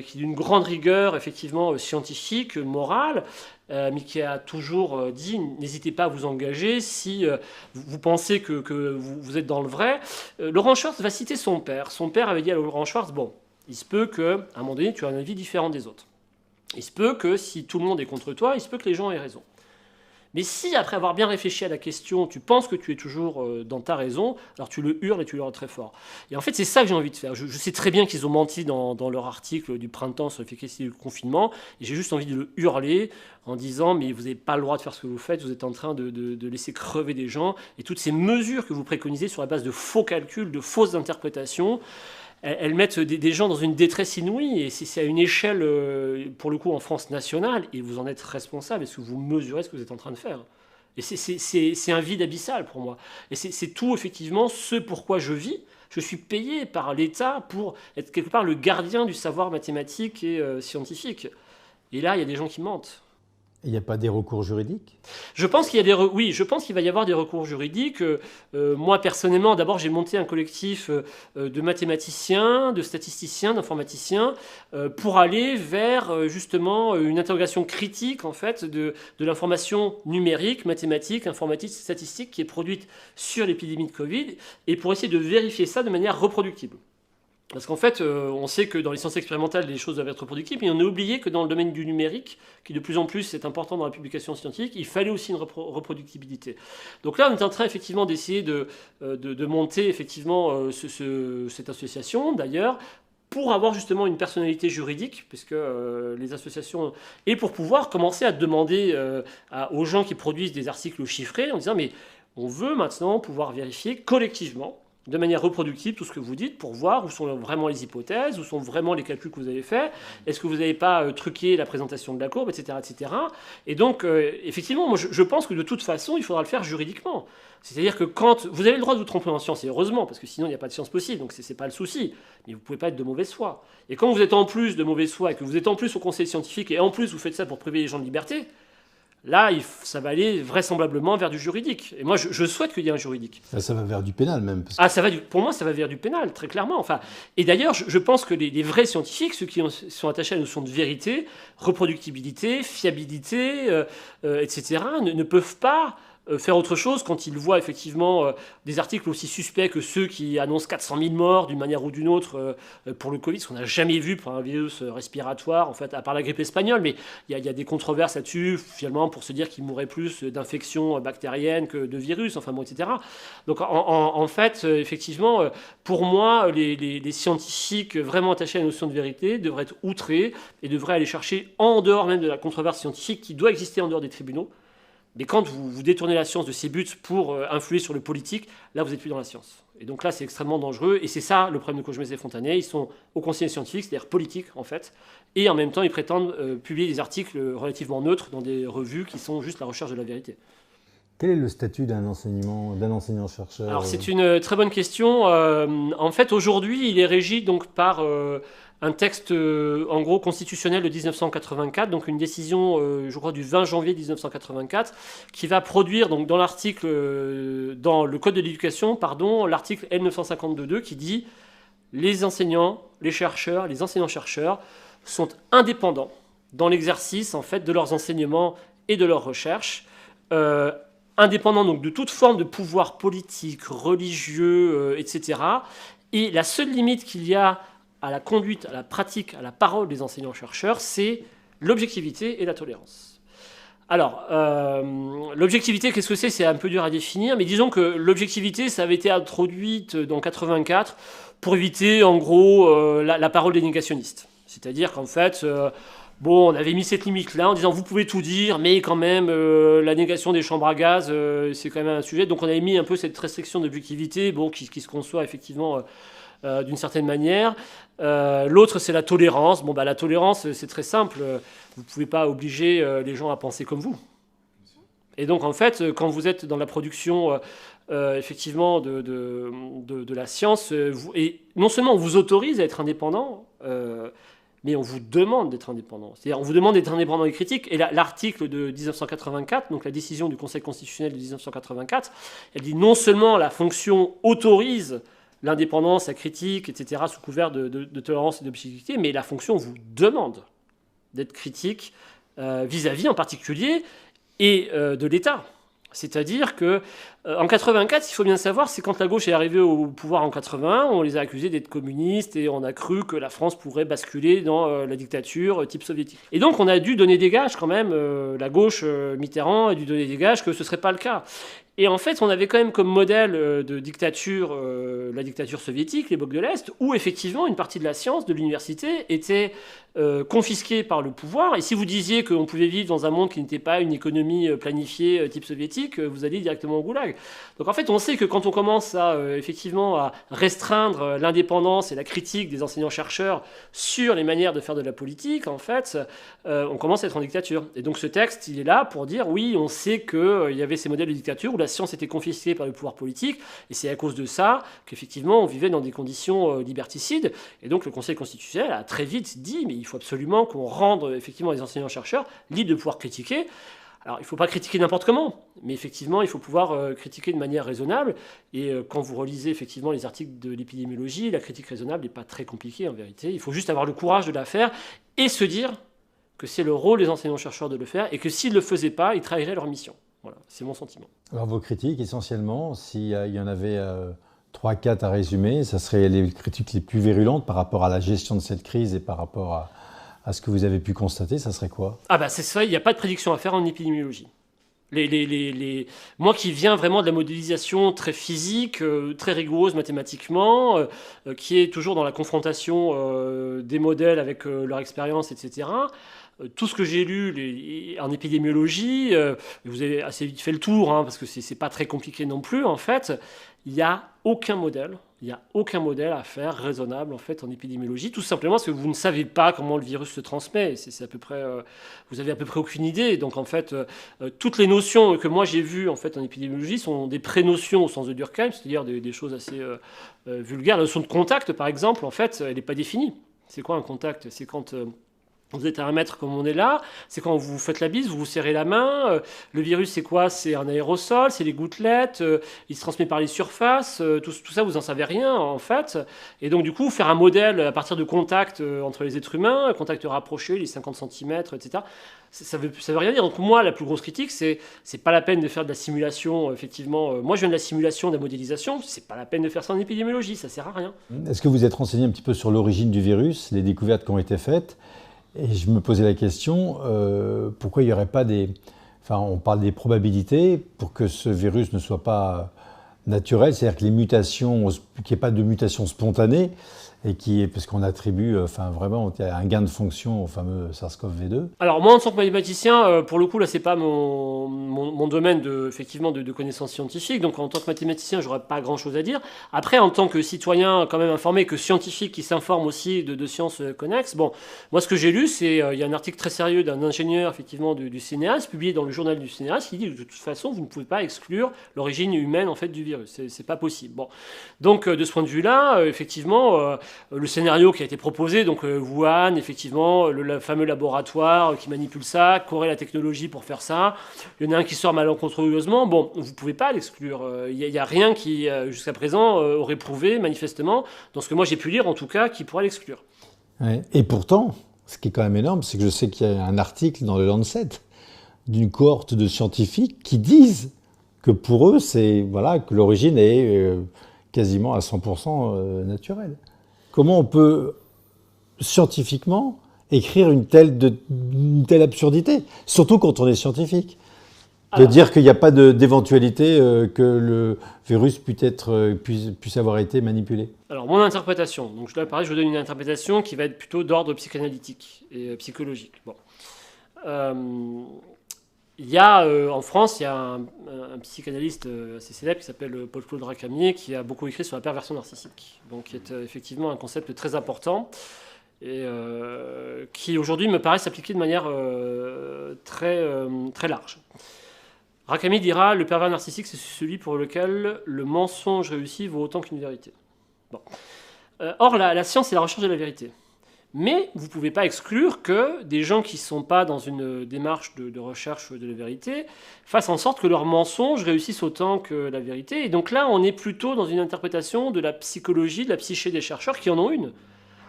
qui est d'une grande rigueur, effectivement, scientifique, morale, mais qui a toujours dit, n'hésitez pas à vous engager si vous pensez que vous êtes dans le vrai. Laurent Schwartz va citer son père. Son père avait dit à Laurent Schwartz, bon, il se peut qu'à un moment donné, tu as un avis différent des autres. Il se peut que si tout le monde est contre toi, il se peut que les gens aient raison. Mais si, après avoir bien réfléchi à la question, tu penses que tu es toujours dans ta raison, alors tu le hurles et tu le hurles très fort. Et en fait, c'est ça que j'ai envie de faire. Je sais très bien qu'ils ont menti dans leur article du printemps sur l'efficacité du confinement, et j'ai juste envie de le hurler en disant, mais vous n'avez pas le droit de faire ce que vous faites, vous êtes en train de laisser crever des gens, et toutes ces mesures que vous préconisez sur la base de faux calculs, de fausses interprétations, elles mettent des gens dans une détresse inouïe, et c'est à une échelle, pour le coup, en France nationale, et vous en êtes responsable, est-ce que vous mesurez ce que vous êtes en train de faire? Et c'est un vide abyssal pour moi. Et c'est tout, effectivement, ce pourquoi je vis. Je suis payé par l'État pour être quelque part le gardien du savoir mathématique et scientifique. Et là, il y a des gens qui mentent. Il n'y a pas des recours juridiques? Je pense qu'il y a oui, je pense qu'il va y avoir des recours juridiques. Moi, personnellement, d'abord, j'ai monté un collectif de mathématiciens, de statisticiens, d'informaticiens, pour aller vers justement une interrogation critique en fait de l'information numérique, mathématique, informatique, statistique qui est produite sur l'épidémie de Covid, et pour essayer de vérifier ça de manière reproductible. Parce qu'en fait, on sait que dans les sciences expérimentales, les choses doivent être reproductibles, mais on a oublié que dans le domaine du numérique, qui de plus en plus est important dans la publication scientifique, il fallait aussi une reproductibilité. Donc là, on est en train effectivement d'essayer de monter effectivement cette association, d'ailleurs, pour avoir justement une personnalité juridique, puisque les associations... Et pour pouvoir commencer à demander aux gens qui produisent des articles chiffrés, en disant, mais on veut maintenant pouvoir vérifier collectivement, de manière reproductive, tout ce que vous dites, pour voir où sont vraiment les hypothèses, où sont vraiment les calculs que vous avez faits, est-ce que vous n'avez pas truqué la présentation de la courbe, etc. etc. Et donc, effectivement, moi, je pense que de toute façon, il faudra le faire juridiquement. C'est-à-dire que quand vous avez le droit de vous tromper en science, et heureusement, parce que sinon, il n'y a pas de science possible, donc ce n'est pas le souci, mais vous ne pouvez pas être de mauvaise foi. Et quand vous êtes en plus de mauvaise foi, et que vous êtes en plus au conseil scientifique, et en plus vous faites ça pour priver les gens de liberté, là, ça va aller vraisemblablement vers du juridique. Et moi, je souhaite qu'il y ait un juridique. Ça va vers du pénal même. Parce que... pour moi, ça va vers du pénal, très clairement. Enfin, et d'ailleurs, je pense que les vrais scientifiques, ceux qui sont attachés à la notion de vérité, reproductibilité, fiabilité, etc., ne peuvent pas faire autre chose quand ils voient effectivement des articles aussi suspects que ceux qui annoncent 400 000 morts d'une manière ou d'une autre pour le Covid, ce qu'on n'a jamais vu pour un virus respiratoire, en fait, à part la grippe espagnole, mais il y a des controverses là-dessus, finalement, pour se dire qu'il mourrait plus d'infections bactériennes que de virus, enfin bon, etc. Donc en fait, effectivement, pour moi, les scientifiques vraiment attachés à la notion de vérité devraient être outrés et devraient aller chercher en dehors même de la controverse scientifique qui doit exister en dehors des tribunaux. Mais quand vous détournez la science de ses buts pour influer sur le politique, là, vous n'êtes plus dans la science. Et donc là, c'est extrêmement dangereux. Et c'est ça le problème de Cojmès et Fontanet. Ils sont au conseil scientifique, c'est-à-dire politique, en fait. Et en même temps, ils prétendent publier des articles relativement neutres dans des revues qui sont juste la recherche de la vérité. Quel est le statut d'un enseignant-chercheur? Alors, c'est une très bonne question. En fait, aujourd'hui, il est régi donc, par... un texte, en gros, constitutionnel de 1984, donc une décision, je crois, du 20 janvier 1984, qui va produire, donc, dans dans le Code de l'éducation, pardon, l'article L952.2 qui dit « Les enseignants, les chercheurs, les enseignants-chercheurs sont indépendants dans l'exercice, en fait, de leurs enseignements et de leurs recherches, indépendants, donc, de toute forme de pouvoir politique, religieux, etc. Et la seule limite qu'il y a à la conduite, à la pratique, à la parole des enseignants-chercheurs, c'est l'objectivité et la tolérance. Alors, l'objectivité, qu'est-ce que c'est? C'est un peu dur à définir, mais disons que l'objectivité, ça avait été introduite dans 84 pour éviter, en gros, la parole des négationnistes. C'est-à-dire qu'en fait, on avait mis cette limite-là en disant vous pouvez tout dire, mais quand même, la négation des chambres à gaz, c'est quand même un sujet. Donc on avait mis un peu cette restriction d'objectivité, qui se conçoit effectivement... d'une certaine manière. L'autre, c'est la tolérance. La tolérance, c'est très simple. Vous ne pouvez pas obliger les gens à penser comme vous. Et donc, en fait, quand vous êtes dans la production, effectivement, de la science, et non seulement on vous autorise à être indépendant, mais on vous demande d'être indépendant. C'est-à-dire, on vous demande d'être indépendant et critique. Et l'article de 1984, donc la décision du Conseil constitutionnel de 1984, elle dit non seulement la fonction autorise l'indépendance, la critique, etc., sous couvert de tolérance et d'objectivité, mais la fonction vous demande d'être critique vis-à-vis en particulier et de l'État. C'est-à-dire que en 84, il faut bien savoir, c'est quand la gauche est arrivée au pouvoir en 81, on les a accusés d'être communistes et on a cru que la France pourrait basculer dans la dictature type soviétique. Et donc on a dû donner des gages quand même, la gauche, Mitterrand a dû donner des gages que ce ne serait pas le cas. Et en fait, on avait quand même comme modèle de dictature la dictature soviétique, les blocs de l'Est, où effectivement une partie de la science, de l'université, était confisquée par le pouvoir. Et si vous disiez qu'on pouvait vivre dans un monde qui n'était pas une économie planifiée type soviétique, vous alliez directement au goulag. Donc en fait, on sait que quand on commence à effectivement à restreindre l'indépendance et la critique des enseignants-chercheurs sur les manières de faire de la politique, en fait, on commence à être en dictature. Et donc ce texte, il est là pour dire, oui, on sait qu'il y avait ces modèles de dictature où la science était confisquée par le pouvoir politique, et c'est à cause de ça qu'effectivement on vivait dans des conditions liberticides. Et donc le Conseil constitutionnel a très vite dit, mais il faut absolument qu'on rende effectivement les enseignants-chercheurs libres de pouvoir critiquer. Alors, il ne faut pas critiquer n'importe comment, mais effectivement, il faut pouvoir critiquer de manière raisonnable. Et quand vous relisez effectivement les articles de l'épidémiologie, la critique raisonnable n'est pas très compliquée en vérité. Il faut juste avoir le courage de la faire et se dire que c'est le rôle des enseignants-chercheurs de le faire et que s'ils ne le faisaient pas, ils trahiraient leur mission. Voilà, c'est mon sentiment. Alors vos critiques, essentiellement, s'il y en avait 3-4 à résumer, ça serait les critiques les plus virulentes par rapport à la gestion de cette crise et par rapport à ce que vous avez pu constater, ça serait quoi? Ah bah c'est ça, il n'y a pas de prédiction à faire en épidémiologie. Moi qui viens vraiment de la modélisation très physique, très rigoureuse mathématiquement, qui est toujours dans la confrontation des modèles avec leur expérience, etc., tout ce que j'ai lu en épidémiologie, vous avez assez vite fait le tour, hein, parce que c'est pas très compliqué non plus, en fait, il n'y a aucun modèle. Il n'y a aucun modèle à faire raisonnable en fait en épidémiologie, tout simplement parce que vous ne savez pas comment le virus se transmet. C'est à peu près, vous avez à peu près aucune idée. Donc en fait, toutes les notions que moi j'ai vues en fait en épidémiologie sont des pré-notions au sens de Durkheim, c'est-à-dire des choses assez vulgaires. La notion de contact, par exemple, en fait, elle n'est pas définie. C'est quoi un contact? C'est quand vous êtes à 1 mètre comme on est là, c'est quand vous faites la bise, vous vous serrez la main. Le virus, c'est quoi? C'est un aérosol, c'est les gouttelettes, il se transmet par les surfaces, tout ça, vous n'en savez rien en fait. Et donc du coup, faire un modèle à partir de contacts entre les êtres humains, contacts rapprochés, les 50 cm, etc., ça veut rien dire. Donc moi, la plus grosse critique, c'est pas la peine de faire de la simulation, effectivement. Moi, je viens de la simulation, de la modélisation, c'est pas la peine de faire ça en épidémiologie, ça sert à rien. Est-ce que vous êtes renseigné un petit peu sur l'origine du virus, les découvertes qui ont été faites? Et je me posais la question, pourquoi il n'y aurait pas des... Enfin, on parle des probabilités pour que ce virus ne soit pas naturel, c'est-à-dire que les mutations, qu'il n'y ait pas de mutation spontanée, et parce qu'on attribue vraiment un gain de fonction au fameux SARS-CoV-2. Alors moi en tant que mathématicien, pour le coup là c'est pas mon domaine effectivement de connaissances scientifiques, donc en tant que mathématicien j'aurais pas grand chose à dire. Après en tant que citoyen quand même informé, que scientifique qui s'informe aussi de sciences connexes, bon, moi ce que j'ai lu c'est, il y a un article très sérieux d'un ingénieur effectivement du CNRS, publié dans le journal du CNRS, qui dit que de toute façon vous ne pouvez pas exclure l'origine humaine en fait du virus, c'est pas possible. Bon, donc de ce point de vue là, effectivement, le scénario qui a été proposé, donc Wuhan, effectivement, le fameux laboratoire qui manipule ça, qu'aurait la technologie pour faire ça. Il y en a un qui sort malencontreusement. Bon, vous ne pouvez pas l'exclure. Il n'y a rien qui, jusqu'à présent, aurait prouvé, manifestement, dans ce que moi j'ai pu lire en tout cas, qui pourrait l'exclure. Ouais. Et pourtant, ce qui est quand même énorme, c'est que je sais qu'il y a un article dans le Lancet d'une cohorte de scientifiques qui disent que pour eux, que l'origine est quasiment à 100% naturelle. Comment on peut, scientifiquement, écrire une telle absurdité? Surtout quand on est scientifique. De dire qu'il n'y a pas d'éventualité que le virus puisse avoir été manipulé. Alors, mon interprétation. Donc là, pareil, je vous donne une interprétation qui va être plutôt d'ordre psychanalytique et psychologique. Bon. En France, il y a un psychanalyste assez célèbre qui s'appelle Paul-Claude Racamier, qui a beaucoup écrit sur la perversion narcissique, donc qui est effectivement un concept très important et qui aujourd'hui me paraît s'appliquer de manière très large. Racamier dira: le pervers narcissique, c'est celui pour lequel le mensonge réussi vaut autant qu'une vérité. Bon. Or, la science, c'est la recherche de la vérité. Mais vous ne pouvez pas exclure que des gens qui ne sont pas dans une démarche de recherche de la vérité fassent en sorte que leurs mensonges réussissent autant que la vérité. Et donc là, on est plutôt dans une interprétation de la psychologie, de la psyché des chercheurs qui en ont une.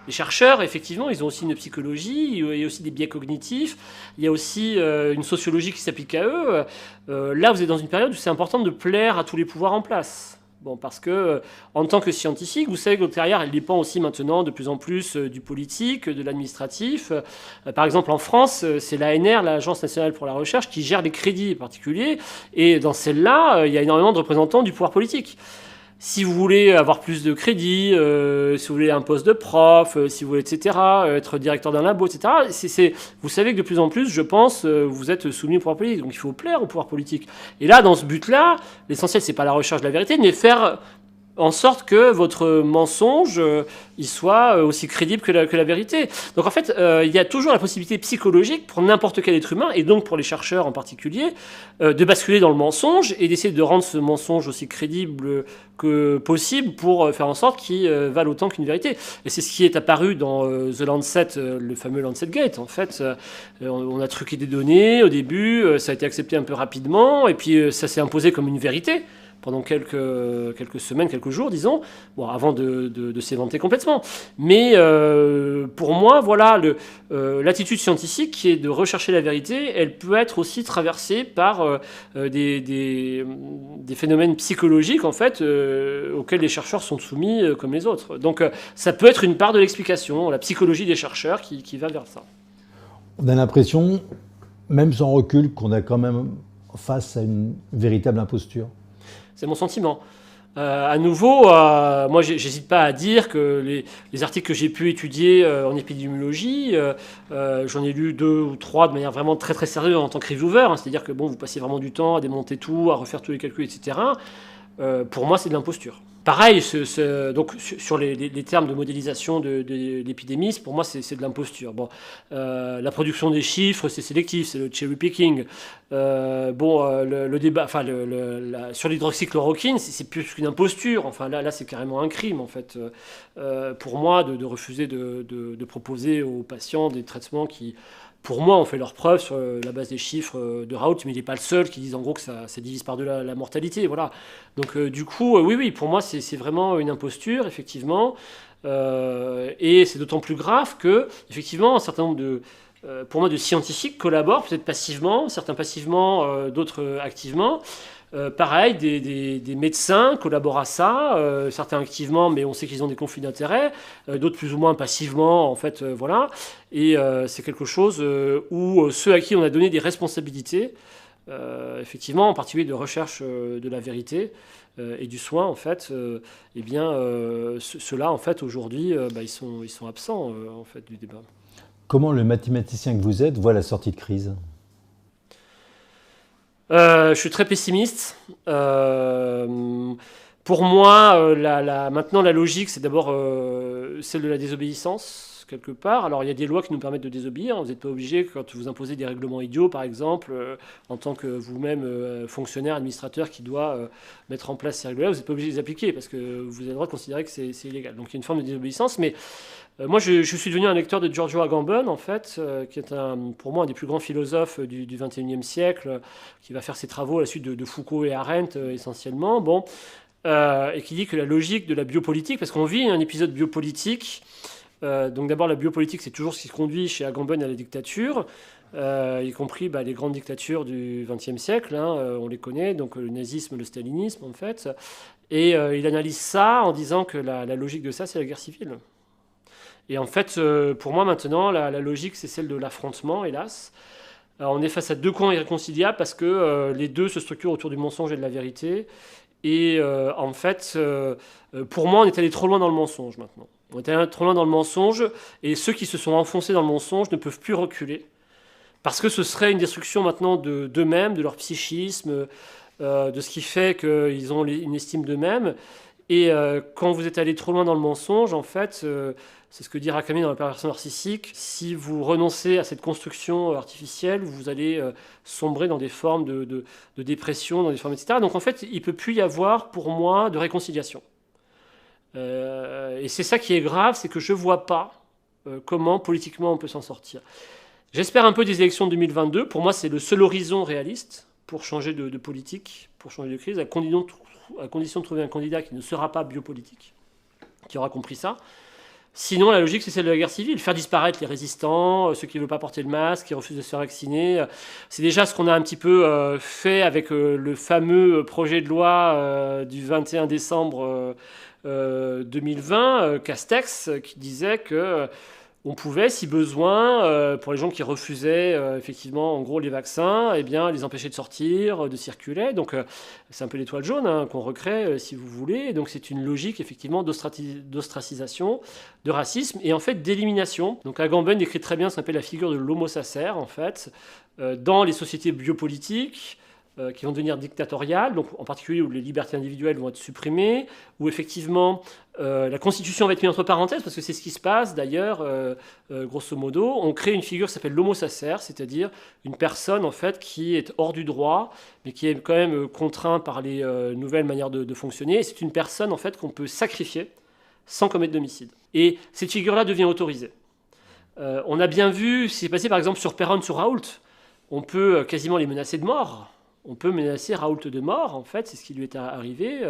Les chercheurs, effectivement, ils ont aussi une psychologie, il y a aussi des biais cognitifs, il y a aussi une sociologie qui s'applique à eux. Là, vous êtes dans une période où c'est important de plaire à tous les pouvoirs en place. Bon, parce que, en tant que scientifique, vous savez que votre carrière, elle dépend aussi maintenant de plus en plus du politique, de l'administratif. Par exemple, en France, c'est l'ANR, l'Agence nationale pour la recherche, qui gère les crédits particuliers. Et dans celle-là, il y a énormément de représentants du pouvoir politique. Si vous voulez avoir plus de crédits, si vous voulez un poste de prof, si vous voulez, etc., être directeur d'un labo, etc., vous savez que de plus en plus, je pense, vous êtes soumis au pouvoir politique. Donc il faut plaire au pouvoir politique. Et là, dans ce but-là, l'essentiel, c'est pas la recherche de la vérité, mais faire en sorte que votre mensonge il soit aussi crédible que la vérité. Donc en fait, il y a toujours la possibilité psychologique pour n'importe quel être humain, et donc pour les chercheurs en particulier, de basculer dans le mensonge et d'essayer de rendre ce mensonge aussi crédible que possible pour faire en sorte qu'il vale autant qu'une vérité. Et c'est ce qui est apparu dans The Lancet, le fameux Lancet Gate. En fait, on a truqué des données au début, ça a été accepté un peu rapidement, et puis ça s'est imposé comme une vérité pendant quelques semaines, quelques jours, disons, bon, avant de s'éventer complètement. Mais pour moi, voilà, l'attitude scientifique qui est de rechercher la vérité, elle peut être aussi traversée par des phénomènes psychologiques, en fait, auxquels les chercheurs sont soumis comme les autres. Donc ça peut être une part de l'explication, la psychologie des chercheurs qui va vers ça. On a l'impression, même sans recul, qu'on est quand même face à une véritable imposture. C'est mon sentiment. À nouveau, moi, j'hésite pas à dire que les articles que j'ai pu étudier en épidémiologie, j'en ai lu 2 ou 3 de manière vraiment très très sérieuse en tant que reviewer, hein, c'est-à-dire que bon, vous passez vraiment du temps à démonter tout, à refaire tous les calculs, etc. Pour moi, c'est de l'imposture. Pareil, donc sur les termes de modélisation de l'épidémie, pour moi, c'est de l'imposture. Bon, la production des chiffres, c'est sélectif, c'est le cherry picking. Le débat, enfin, sur l'hydroxychloroquine, c'est plus qu'une imposture. Enfin, là, c'est carrément un crime, en fait, pour moi, de refuser de proposer aux patients des traitements qui, pour moi, on fait leurs preuves sur la base des chiffres de Raoult, mais il n'est pas le seul qui dit en gros que ça divise par deux la mortalité. Voilà. Donc du coup, oui, pour moi, c'est vraiment une imposture, effectivement. Et c'est d'autant plus grave que, effectivement, un certain nombre pour moi, de scientifiques collaborent, peut-être passivement, certains passivement, d'autres activement. Pareil, des médecins collaborent à ça, certains activement, mais on sait qu'ils ont des conflits d'intérêts, d'autres plus ou moins passivement, en fait, voilà. Et c'est quelque chose où ceux à qui on a donné des responsabilités, effectivement, en particulier de recherche de la vérité et du soin, en fait, ceux-là, en fait, aujourd'hui, ils sont absents, en fait, du débat. Comment le mathématicien que vous êtes voit la sortie de crise ? Je suis très pessimiste. Pour moi, maintenant, la logique, c'est d'abord celle de la désobéissance, quelque part. Alors, il y a des lois qui nous permettent de désobéir. Vous n'êtes pas obligé, quand vous imposez des règlements idiots, par exemple, en tant que vous-même fonctionnaire, administrateur qui doit mettre en place ces règles-là, vous n'êtes pas obligé de les appliquer parce que vous avez le droit de considérer que c'est illégal. Donc, il y a une forme de désobéissance. Mais moi, je suis devenu un lecteur de Giorgio Agamben, en fait, qui est pour moi un des plus grands philosophes du XXIe siècle, qui va faire ses travaux à la suite de Foucault et Arendt, essentiellement. Bon. Et qui dit que la logique de la biopolitique, parce qu'on vit un épisode biopolitique, donc d'abord la biopolitique c'est toujours ce qui conduit chez Agamben à la dictature, y compris les grandes dictatures du XXe siècle, hein, on les connaît, donc le nazisme, le stalinisme en fait, et il analyse ça en disant que la logique de ça c'est la guerre civile. Et en fait, pour moi maintenant, la logique c'est celle de l'affrontement, hélas. Alors, on est face à deux camps irréconciliables parce que les deux se structurent autour du mensonge et de la vérité. Et en fait, pour moi, on est allé trop loin dans le mensonge maintenant. On est allé trop loin dans le mensonge, et ceux qui se sont enfoncés dans le mensonge ne peuvent plus reculer. Parce que ce serait une destruction maintenant d'eux-mêmes, de leur psychisme, de ce qui fait qu'ils ont une estime d'eux-mêmes. Et quand vous êtes allé trop loin dans le mensonge, en fait, c'est ce que dit Rakami dans la perversion narcissique, si vous renoncez à cette construction artificielle, vous allez sombrer dans des formes de dépression, dans des formes, etc. Donc en fait, il ne peut plus y avoir, pour moi, de réconciliation. Et c'est ça qui est grave, c'est que je ne vois pas comment, politiquement, on peut s'en sortir. J'espère un peu des élections de 2022. Pour moi, c'est le seul horizon réaliste pour changer de politique, pour changer de crise, à condition de trouver un candidat qui ne sera pas biopolitique, qui aura compris ça. Sinon, la logique, c'est celle de la guerre civile. Faire disparaître les résistants, ceux qui ne veulent pas porter le masque, qui refusent de se faire vacciner. C'est déjà ce qu'on a un petit peu fait avec le fameux projet de loi du 21 décembre 2020, Castex, qui disait que on pouvait, si besoin, pour les gens qui refusaient effectivement, en gros, les vaccins, eh bien, les empêcher de sortir, de circuler. Donc, c'est un peu l'étoile jaune hein, qu'on recrée, si vous voulez. Et donc, c'est une logique effectivement d'ostracisation, de racisme et en fait d'élimination. Donc, Agamben décrit très bien ce qu'on appelle la figure de l'homo sacer, en fait, dans les sociétés biopolitiques. Qui vont devenir dictatoriales, donc en particulier où les libertés individuelles vont être supprimées, où effectivement la Constitution va être mise entre parenthèses, parce que c'est ce qui se passe d'ailleurs, grosso modo. On crée une figure qui s'appelle l'homo sacer, c'est-à-dire une personne en fait qui est hors du droit, mais qui est quand même contrainte par les nouvelles manières de fonctionner. Et c'est une personne en fait qu'on peut sacrifier sans commettre d'homicide. Et cette figure-là devient autorisée. On a bien vu ce qui s'est passé par exemple sur Péronne, sur Raoult. On peut quasiment les menacer de mort. On peut menacer Raoult de mort, en fait, c'est ce qui lui est arrivé,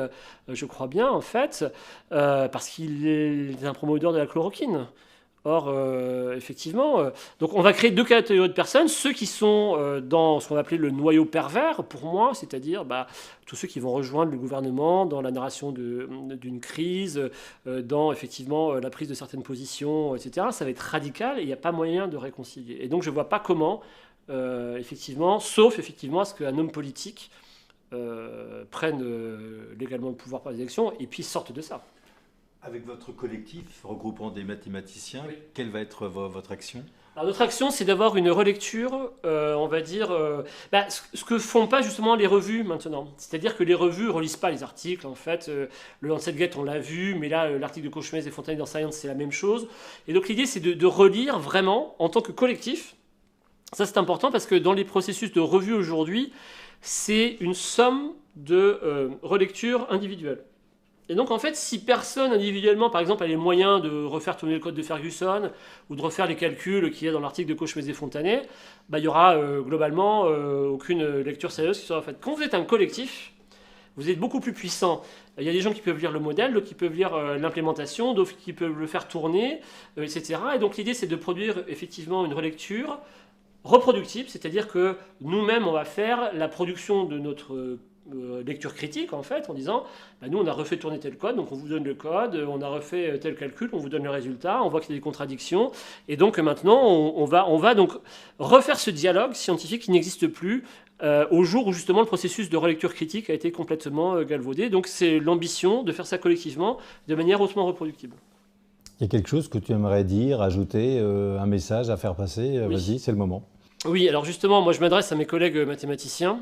je crois bien, en fait, parce qu'il est un promoteur de la chloroquine. Or, effectivement, donc on va créer deux catégories de personnes, ceux qui sont dans ce qu'on va appeler le noyau pervers, pour moi, c'est-à-dire tous ceux qui vont rejoindre le gouvernement dans la narration d'une crise, dans effectivement la prise de certaines positions, etc. Ça va être radical et il n'y a pas moyen de réconcilier. Et donc je ne vois pas comment... effectivement, sauf effectivement à ce qu'un homme politique prenne légalement le pouvoir par les élections et puis sorte de ça. Avec votre collectif regroupant des mathématiciens, Oui. quelle va être votre action? Alors, notre action, c'est d'avoir une relecture, on va dire, ce que font pas justement les revues maintenant. C'est-à-dire que les revues relisent pas les articles. En fait, le Lancet Gate, on l'a vu, mais là, l'article de Cauchemès et Fontaine dans Science, c'est la même chose. Et donc, l'idée, c'est de relire vraiment en tant que collectif. Ça, c'est important parce que dans les processus de revue aujourd'hui, c'est une somme de relecture individuelle. Et donc, en fait, si personne individuellement, par exemple, a les moyens de refaire tourner le code de Ferguson ou de refaire les calculs qu'il y a dans l'article de Cauchemès et Fontanet, il y aura globalement aucune lecture sérieuse qui sera faite. Quand vous êtes un collectif, vous êtes beaucoup plus puissant. Il y a des gens qui peuvent lire le modèle, d'autres qui peuvent lire l'implémentation, d'autres qui peuvent le faire tourner, etc. Et donc, l'idée, c'est de produire effectivement une relecture reproductible, c'est-à-dire que nous-mêmes, on va faire la production de notre lecture critique, en fait, en disant, nous, on a refait tourner tel code, donc on vous donne le code, on a refait tel calcul, on vous donne le résultat, on voit qu'il y a des contradictions, et donc maintenant, on va donc refaire ce dialogue scientifique qui n'existe plus au jour où justement le processus de relecture critique a été complètement galvaudé. Donc c'est l'ambition de faire ça collectivement de manière hautement reproductible. Il y a quelque chose que tu aimerais dire, ajouter, un message à faire passer? Oui. Vas-y, c'est le moment. Oui, alors justement, moi je m'adresse à mes collègues mathématiciens.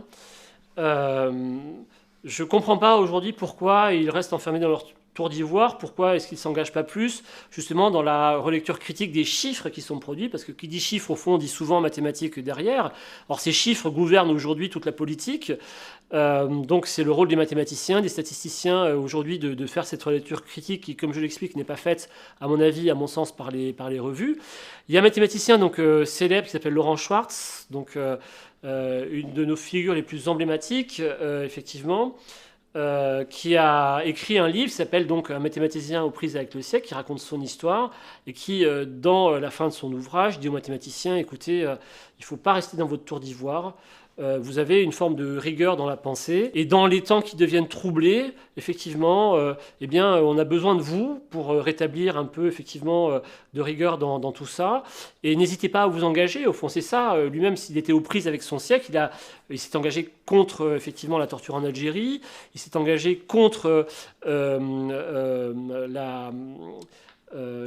Je ne comprends pas aujourd'hui pourquoi ils restent enfermés dans leur tour d'ivoire, pourquoi est-ce qu'ils ne s'engagent pas plus justement dans la relecture critique des chiffres qui sont produits, parce que qui dit chiffres au fond dit souvent mathématiques derrière. Or ces chiffres gouvernent aujourd'hui toute la politique, donc c'est le rôle des mathématiciens, des statisticiens aujourd'hui de faire cette relecture critique qui, comme je l'explique, n'est pas faite à mon avis, à mon sens, par les revues. Il y a un mathématicien donc, célèbre qui s'appelle Laurent Schwartz, donc une de nos figures les plus emblématiques, effectivement, qui a écrit un livre qui s'appelle donc Un mathématicien aux prises avec le siècle, qui raconte son histoire et qui, dans la fin de son ouvrage, dit aux mathématiciens, écoutez, il ne faut pas rester dans votre tour d'ivoire. Vous avez une forme de rigueur dans la pensée. Et dans les temps qui deviennent troublés, effectivement, eh bien, on a besoin de vous pour rétablir un peu, effectivement, de rigueur dans tout ça. Et n'hésitez pas à vous engager. Au fond, c'est ça. Lui-même, s'il était aux prises avec son siècle, il s'est engagé contre, effectivement, la torture en Algérie. Il s'est engagé contre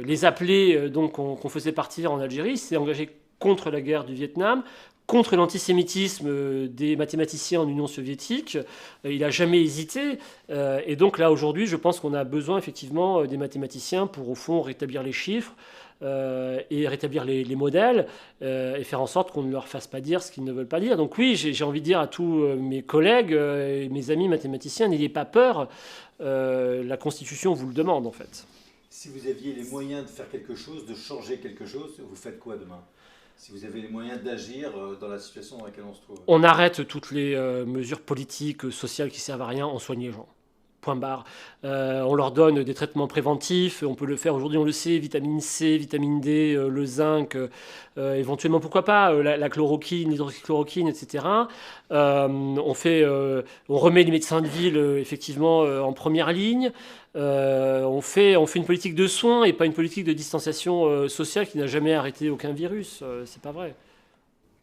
les appelés qu'on faisait partir en Algérie. Il s'est engagé contre la guerre du Vietnam, contre l'antisémitisme des mathématiciens en Union soviétique. Il n'a jamais hésité. Et donc là, aujourd'hui, je pense qu'on a besoin effectivement des mathématiciens pour, au fond, rétablir les chiffres et rétablir les modèles et faire en sorte qu'on ne leur fasse pas dire ce qu'ils ne veulent pas dire. Donc oui, j'ai envie de dire à tous mes collègues et mes amis mathématiciens, n'ayez pas peur. La Constitution vous le demande, en fait. Si vous aviez les moyens de faire quelque chose, de changer quelque chose, vous faites quoi demain? Si vous avez les moyens d'agir dans la situation dans laquelle on se trouve. On arrête toutes les mesures politiques, sociales qui servent à rien, on soigne les gens. point barre. On leur donne des traitements préventifs, on peut le faire aujourd'hui, on le sait, vitamine C, vitamine D, le zinc, éventuellement pourquoi pas la chloroquine, l'hydroxychloroquine, etc. On remet les médecins de ville effectivement en première ligne. On fait une politique de soins et pas une politique de distanciation sociale qui n'a jamais arrêté aucun virus. C'est pas vrai.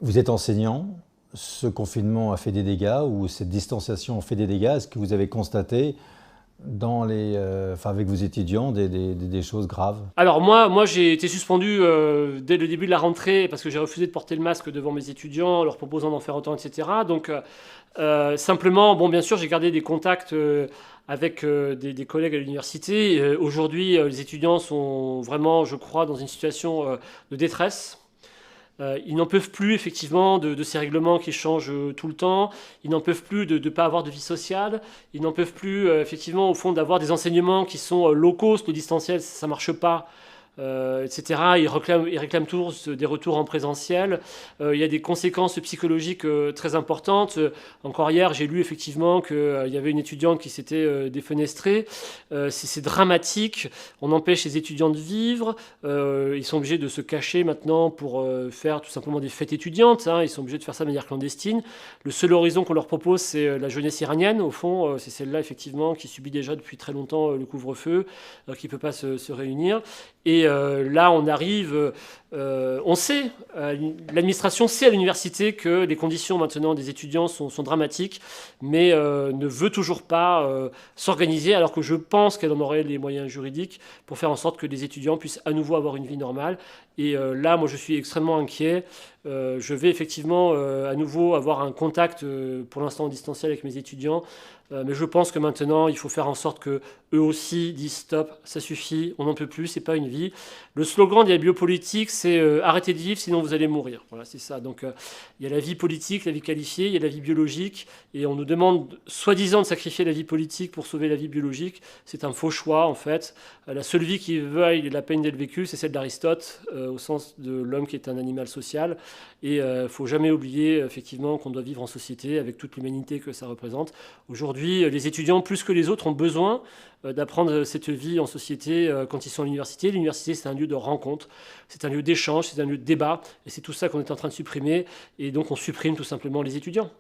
Vous êtes enseignant, ce confinement a fait des dégâts ou cette distanciation a fait des dégâts. Est-ce que vous avez constaté avec vos étudiants des choses graves? Alors moi j'ai été suspendu dès le début de la rentrée parce que j'ai refusé de porter le masque devant mes étudiants, leur proposant d'en faire autant, etc. Donc simplement, bien sûr j'ai gardé des contacts avec des collègues à l'université. Aujourd'hui les étudiants sont vraiment, je crois, dans une situation de détresse. Ils n'en peuvent plus effectivement de ces règlements qui changent tout le temps. Ils n'en peuvent plus de ne pas avoir de vie sociale. Ils n'en peuvent plus effectivement au fond d'avoir des enseignements qui sont low cost, le distanciel ça ne marche pas. Etc. Ils réclament tous des retours en présentiel. Il y a des conséquences psychologiques très importantes. Encore hier, j'ai lu effectivement qu'il y avait une étudiante qui s'était défenestrée. C'est dramatique. On empêche les étudiants de vivre. Ils sont obligés de se cacher maintenant pour faire tout simplement des fêtes étudiantes. Ils sont obligés de faire ça de manière clandestine. Le seul horizon qu'on leur propose, c'est la jeunesse iranienne. Au fond, c'est celle-là effectivement qui subit déjà depuis très longtemps le couvre-feu, qui ne peut pas se réunir. Et là, on arrive, on sait, l'administration sait à l'université que les conditions maintenant des étudiants sont dramatiques, mais ne veut toujours pas s'organiser, alors que je pense qu'elle en aurait les moyens juridiques pour faire en sorte que les étudiants puissent à nouveau avoir une vie normale. Et là, moi, je suis extrêmement inquiet. Je vais effectivement à nouveau avoir un contact, pour l'instant en distanciel, avec mes étudiants. Mais je pense que maintenant, il faut faire en sorte que eux aussi disent stop, ça suffit, on n'en peut plus, c'est pas une vie. Le slogan de la biopolitique, c'est arrêtez de vivre, sinon vous allez mourir. Voilà, c'est ça. Donc il y a la vie politique, la vie qualifiée, il y a la vie biologique, et on nous demande soi-disant de sacrifier la vie politique pour sauver la vie biologique. C'est un faux choix en fait. La seule vie qui vaille la peine d'être vécue, c'est celle d'Aristote, au sens de l'homme qui est un animal social. Et il ne faut jamais oublier effectivement qu'on doit vivre en société avec toute l'humanité que ça représente. Aujourd'hui, les étudiants, plus que les autres, ont besoin d'apprendre cette vie en société quand ils sont à l'université. L'université, c'est un lieu de rencontre, c'est un lieu d'échange, c'est un lieu de débat. Et c'est tout ça qu'on est en train de supprimer. Et donc, on supprime tout simplement les étudiants.